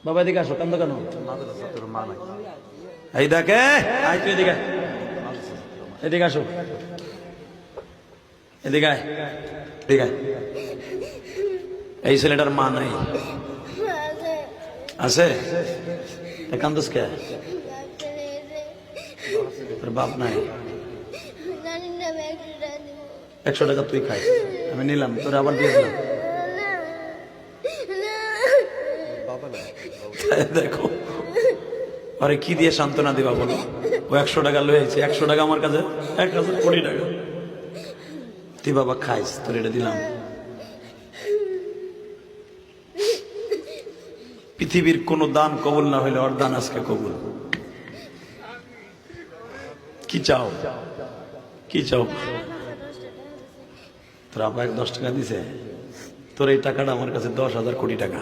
বাবা এদিকে আসো, কান্দো কেন? এই দেখে, আয় তুই এদিকে, এদিকে আসো, এদিকে আয়, এদিকে আয়। এই ছেলেটার মা নাই, আছে? কান্দোস কে? তোর বাপ নাই? 100 টাকা তুই খাই, আমি নিলাম, তোর আবার দিয়ে দিলাম। দেখো আরে কি দিয়ে সান্ত্বনা দিবা বলো? ও 100 টাকা লয়েছে, 100 টাকা আমার কাছে 1000 কোটি টাকা। তুই বাবা খাইস, তোর এটা দিলাম। পৃথিবীর কোন দান কবুল না হইলে ওর দান আজকে কবুল। কি চাও, কি চাও? তোর আব্বা 10 টাকা দিছে, তোর এই টাকাটা আমার কাছে 10,000 কোটি টাকা।